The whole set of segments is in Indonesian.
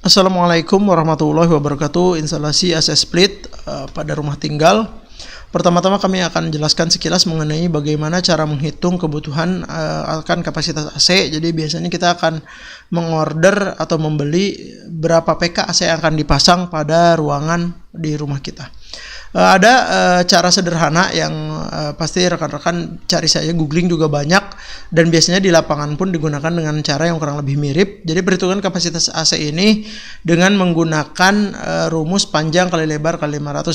Assalamualaikum warahmatullahi wabarakatuh. Instalasi AC split pada rumah tinggal. Pertama-tama kami akan jelaskan sekilas mengenai bagaimana cara menghitung kebutuhan akan kapasitas AC. Jadi biasanya kita akan mengorder atau membeli berapa PK AC yang akan dipasang pada ruangan di rumah kita. Ada cara sederhana yang pasti rekan-rekan cari saja, googling juga banyak, dan biasanya di lapangan pun digunakan dengan cara yang kurang lebih mirip. Jadi perhitungan kapasitas AC ini dengan menggunakan rumus panjang kali lebar kali 500.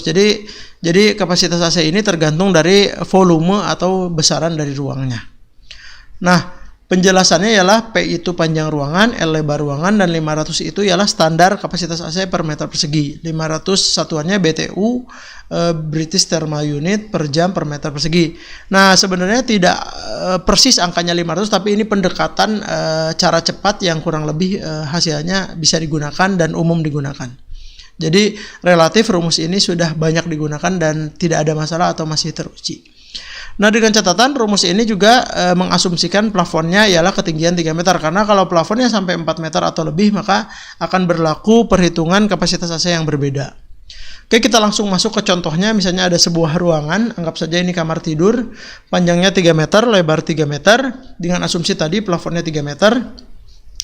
Jadi kapasitas AC ini tergantung dari volume atau besaran dari ruangnya. Nah, penjelasannya ialah P itu panjang ruangan, L lebar ruangan, dan 500 itu ialah standar kapasitas AC per meter persegi. 500 satuannya BTU, British Thermal Unit, per jam per meter persegi. Nah, sebenarnya tidak persis angkanya 500, tapi ini pendekatan cara cepat yang kurang lebih hasilnya bisa digunakan dan umum digunakan. Jadi relatif rumus ini sudah banyak digunakan dan tidak ada masalah atau masih teruji. Nah, dengan catatan rumus ini juga mengasumsikan plafonnya ialah ketinggian 3 meter. Karena kalau plafonnya sampai 4 meter atau lebih, maka akan berlaku perhitungan kapasitas AC yang berbeda. Oke, kita langsung masuk ke contohnya. Misalnya ada sebuah ruangan, anggap saja ini kamar tidur, panjangnya 3 meter, lebar 3 meter, dengan asumsi tadi plafonnya 3 meter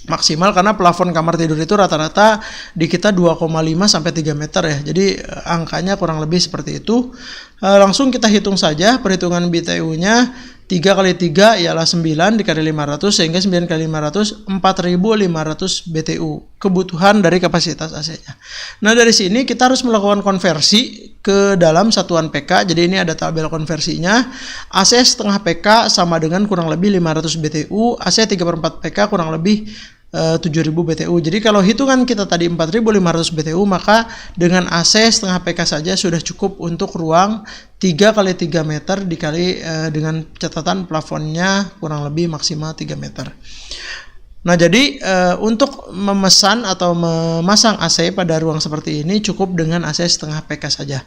maksimal, karena plafon kamar tidur itu rata-rata di kita 2,5 sampai 3 meter ya. Jadi angkanya kurang lebih seperti itu. Langsung kita hitung saja perhitungan BTU-nya. 3 kali 3 ialah 9 dikali 500, sehingga 9 kali 500 4.500 BTU kebutuhan dari kapasitas AC-nya. Nah, dari sini kita harus melakukan konversi ke dalam satuan PK. Jadi ini ada tabel konversinya. AC setengah PK sama dengan kurang lebih 500 BTU, AC 3/4 PK kurang lebih 7.000 BTU. Jadi kalau hitungan kita tadi 4.500 BTU, maka dengan AC setengah PK saja sudah cukup untuk ruang 3 kali 3 meter dikali dengan catatan plafonnya kurang lebih maksimal 3 meter. Nah, jadi untuk memesan atau memasang AC pada ruang seperti ini cukup dengan AC setengah PK saja.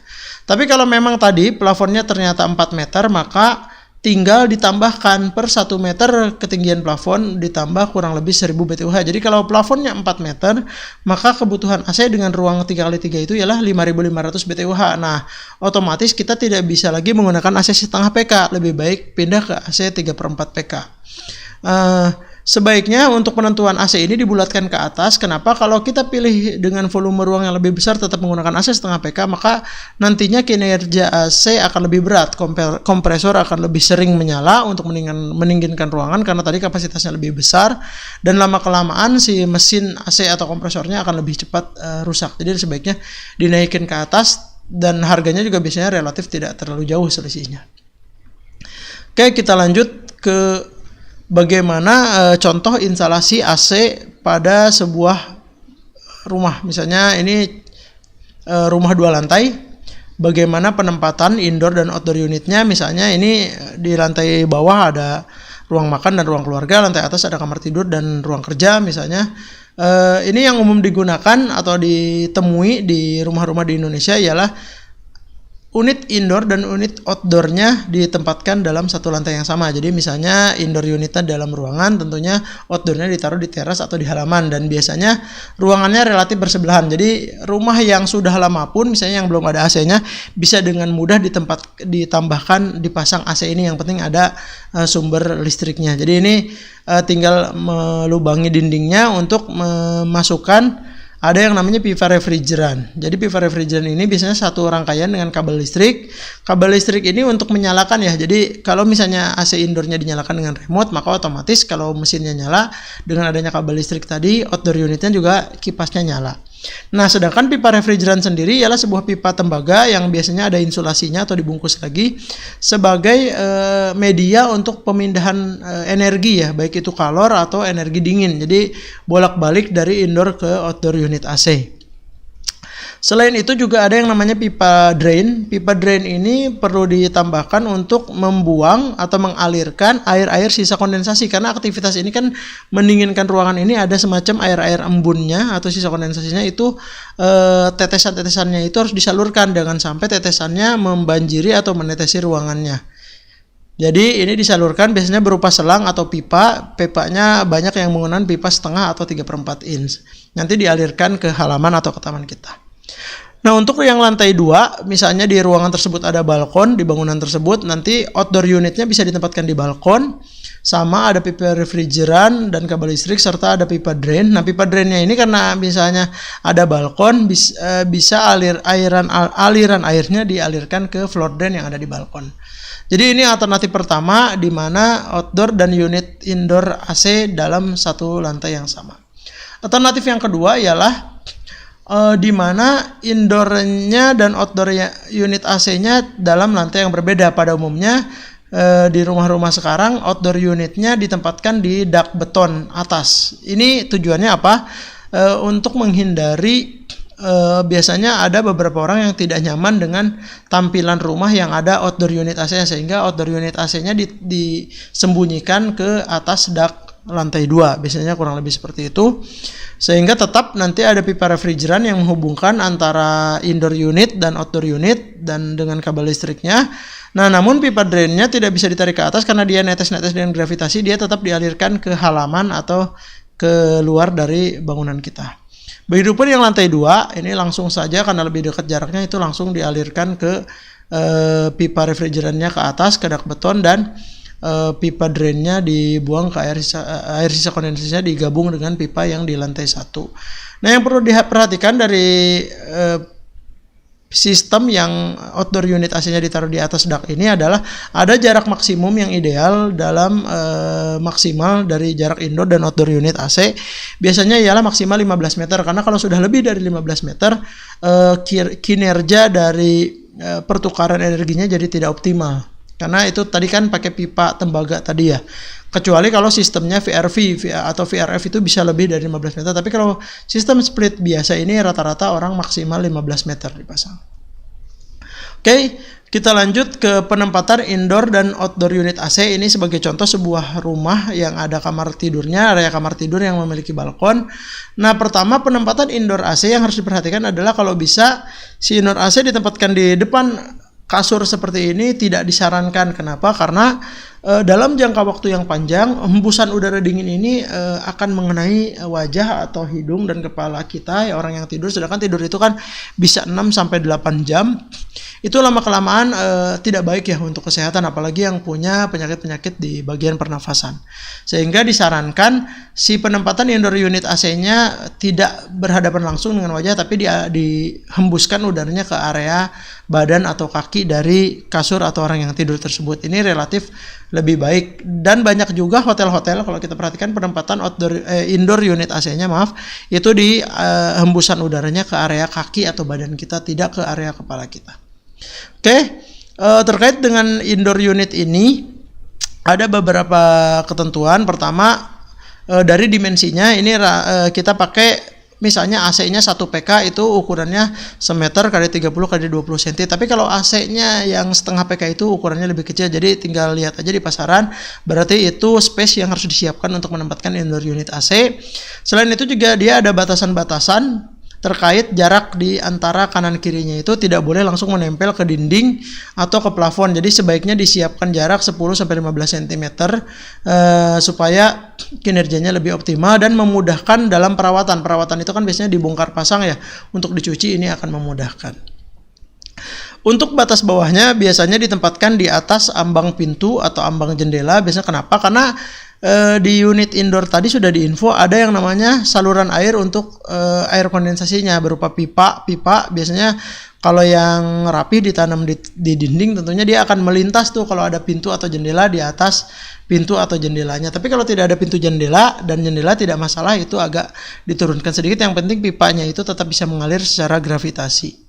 Tapi kalau memang tadi plafonnya ternyata 4 meter, maka tinggal ditambahkan per 1 meter ketinggian plafon ditambah kurang lebih 1000 BTUH. Jadi kalau plafonnya 4 meter, maka kebutuhan AC dengan ruang 3 kali 3 itu ialah 5.500 BTUH. Nah, otomatis kita tidak bisa lagi menggunakan AC setengah PK. Lebih baik pindah ke AC 3/4 PK. Sebaiknya untuk penentuan AC ini dibulatkan ke atas. Kenapa? Kalau kita pilih dengan volume ruang yang lebih besar tetap menggunakan AC setengah PK, maka nantinya kinerja AC akan lebih berat. Kompresor akan lebih sering menyala untuk mendinginkan ruangan karena tadi kapasitasnya lebih besar, dan lama-kelamaan si mesin AC atau kompresornya akan lebih cepat rusak. Jadi sebaiknya dinaikin ke atas, dan harganya juga biasanya relatif tidak terlalu jauh selisihnya. Oke, kita lanjut ke bagaimana contoh instalasi AC pada sebuah rumah. Misalnya ini rumah 2 lantai. Bagaimana penempatan indoor dan outdoor unitnya. Misalnya ini di lantai bawah ada ruang makan dan ruang keluarga, lantai atas ada kamar tidur dan ruang kerja misalnya. Ini yang umum digunakan atau ditemui di rumah-rumah di Indonesia ialah unit indoor dan unit outdoornya ditempatkan dalam satu lantai yang sama. Jadi misalnya indoor unitnya dalam ruangan, tentunya outdoornya ditaruh di teras atau di halaman, dan biasanya ruangannya relatif bersebelahan. Jadi rumah yang sudah lama pun, misalnya yang belum ada AC-nya, bisa dengan mudah ditambahkan dipasang AC ini. Yang penting ada sumber listriknya. Jadi ini tinggal melubangi dindingnya untuk memasukkan, ada yang namanya pipa refrigeran. Jadi pipa refrigeran ini biasanya satu rangkaian dengan kabel listrik. Kabel listrik ini untuk menyalakan ya. Jadi kalau misalnya AC indoornya dinyalakan dengan remote, maka otomatis kalau mesinnya nyala dengan adanya kabel listrik tadi, outdoor unitnya juga kipasnya nyala. Nah, sedangkan pipa refrigeran sendiri ialah sebuah pipa tembaga yang biasanya ada insulasinya atau dibungkus lagi sebagai media untuk pemindahan energi ya, baik itu kalor atau energi dingin. Jadi bolak-balik dari indoor ke outdoor unit AC. Selain itu juga ada yang namanya pipa drain. Pipa drain ini perlu ditambahkan untuk membuang atau mengalirkan air-air sisa kondensasi, karena aktivitas ini kan mendinginkan ruangan ini ada semacam air-air embunnya atau sisa kondensasinya itu, tetesan-tetesannya itu harus disalurkan, jangan sampai tetesannya membanjiri atau menetesi ruangannya. Jadi ini disalurkan biasanya berupa selang atau pipa. Pipanya banyak yang menggunakan pipa setengah atau 3/4 inch. nanti dialirkan ke halaman atau ke taman kita. Nah, untuk yang lantai 2, misalnya di ruangan tersebut ada balkon, di bangunan tersebut nanti outdoor unitnya bisa ditempatkan di balkon, sama ada pipa refrigeran dan kabel listrik, serta ada pipa drain. Nah, pipa drainnya ini karena misalnya ada balkon, bisa aliran airnya dialirkan ke floor drain yang ada di balkon. Jadi ini alternatif pertama di mana outdoor dan unit indoor AC dalam satu lantai yang sama. Alternatif yang kedua ialah di mana indoornya dan outdoor unit AC-nya dalam lantai yang berbeda. Pada umumnya di rumah-rumah sekarang outdoor unitnya ditempatkan di dak beton atas. Ini tujuannya apa? Untuk menghindari biasanya ada beberapa orang yang tidak nyaman dengan tampilan rumah yang ada outdoor unit AC-nya, sehingga outdoor unit AC-nya disembunyikan ke atas dak lantai 2, biasanya kurang lebih seperti itu, sehingga tetap nanti ada pipa refrigeran yang menghubungkan antara indoor unit dan outdoor unit dan dengan kabel listriknya. Nah, namun pipa drainnya tidak bisa ditarik ke atas karena dia netes-netes dengan gravitasi, dia tetap dialirkan ke halaman atau ke luar dari bangunan kita. Begitupun yang lantai 2, ini langsung saja karena lebih dekat jaraknya, itu langsung dialirkan ke pipa refrigerannya ke atas, ke dak beton, dan pipa drainnya dibuang ke air sisa kondensasinya digabung dengan pipa yang di lantai 1. Nah, yang perlu diperhatikan dari sistem yang outdoor unit AC-nya ditaruh di atas dak ini adalah ada jarak maksimum yang ideal dalam maksimal dari jarak indoor dan outdoor unit AC. Biasanya ialah maksimal 15 meter, karena kalau sudah lebih dari 15 meter kinerja dari pertukaran energinya jadi tidak optimal. Karena itu tadi kan pakai pipa tembaga tadi ya. Kecuali kalau sistemnya VRV atau VRF itu bisa lebih dari 15 meter. Tapi kalau sistem split biasa ini rata-rata orang maksimal 15 meter dipasang. Oke, kita lanjut ke penempatan indoor dan outdoor unit AC. Ini sebagai contoh sebuah rumah yang ada kamar tidurnya, area kamar tidur yang memiliki balkon. Nah, pertama penempatan indoor AC yang harus diperhatikan adalah kalau bisa si indoor AC ditempatkan di depan kasur seperti ini tidak disarankan. Kenapa? Karena dalam jangka waktu yang panjang, hembusan udara dingin ini akan mengenai wajah atau hidung dan kepala kita, ya, orang yang tidur. Sedangkan tidur itu kan bisa 6-8 jam. Itu lama-kelamaan tidak baik ya untuk kesehatan, apalagi yang punya penyakit-penyakit di bagian pernafasan. Sehingga disarankan si penempatan indoor unit AC-nya tidak berhadapan langsung dengan wajah, tapi dihembuskan udaranya ke area badan atau kaki dari kasur atau orang yang tidur tersebut. Ini relatif lebih baik. Dan banyak juga hotel-hotel kalau kita perhatikan penempatan indoor unit AC-nya itu di hembusan udaranya ke area kaki atau badan kita, tidak ke area kepala kita. Oke, terkait dengan indoor unit ini ada beberapa ketentuan. Pertama, dari dimensinya ini kita pakai misalnya AC-nya 1 PK itu ukurannya 1 meter kali 30 kali 20 cm. Tapi kalau AC-nya yang setengah PK itu ukurannya lebih kecil. Jadi tinggal lihat aja di pasaran. Berarti itu space yang harus disiapkan untuk menempatkan indoor unit AC. Selain itu juga dia ada batasan-batasan terkait jarak di antara kanan kirinya, itu tidak boleh langsung menempel ke dinding atau ke plafon. Jadi sebaiknya disiapkan jarak 10-15 cm supaya kinerjanya lebih optimal dan memudahkan dalam perawatan. Perawatan itu kan biasanya dibongkar pasang ya, untuk dicuci ini akan memudahkan. Untuk batas bawahnya biasanya ditempatkan di atas ambang pintu atau ambang jendela. Biasanya kenapa? Karena di unit indoor tadi sudah diinfo ada yang namanya saluran air untuk air kondensasinya berupa pipa. Biasanya kalau yang rapi ditanam di dinding, tentunya dia akan melintas tuh kalau ada pintu atau jendela di atas pintu atau jendelanya. Tapi kalau tidak ada pintu jendela dan jendela tidak masalah, itu agak diturunkan sedikit. Yang penting pipanya itu tetap bisa mengalir secara gravitasi.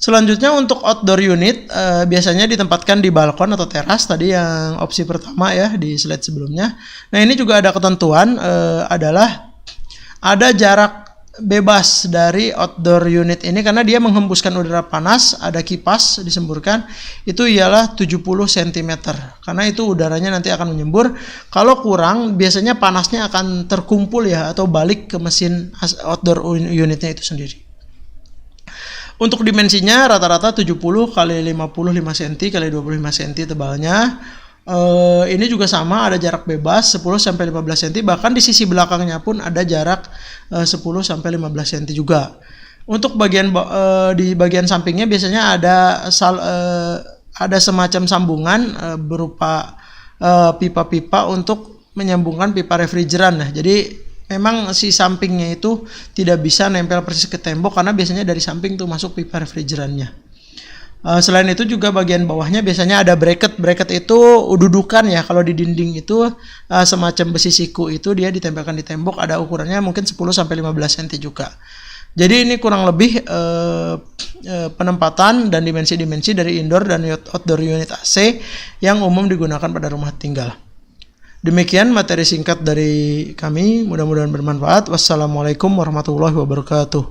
Selanjutnya untuk outdoor unit biasanya ditempatkan di balkon atau teras, tadi yang opsi pertama ya di slide sebelumnya. Nah, ini juga ada ketentuan adalah ada jarak bebas dari outdoor unit ini karena dia menghembuskan udara panas, ada kipas disemburkan, itu ialah 70 cm. Karena itu udaranya nanti akan menyembur. Kalau kurang biasanya panasnya akan terkumpul ya atau balik ke mesin outdoor unitnya itu sendiri. Untuk dimensinya rata-rata 70 kali 55 cm kali 25 cm tebalnya. Ini juga sama, ada jarak bebas 10-15 cm, bahkan di sisi belakangnya pun ada jarak 10-15 cm juga. Untuk di bagian sampingnya biasanya ada semacam sambungan berupa pipa-pipa untuk menyambungkan pipa refrigeran. Nah, jadi memang si sampingnya itu tidak bisa nempel persis ke tembok karena biasanya dari samping tuh masuk pipa refrigerannya. Selain itu juga bagian bawahnya biasanya ada bracket. Bracket itu dudukan ya. Kalau di dinding itu semacam besi siku itu dia ditempelkan di tembok. Ada ukurannya mungkin 10-15 cm juga. Jadi ini kurang lebih penempatan dan dimensi-dimensi dari indoor dan outdoor unit AC yang umum digunakan pada rumah tinggal. Demikian materi singkat dari kami. Mudah-mudahan bermanfaat. Wassalamualaikum warahmatullahi wabarakatuh.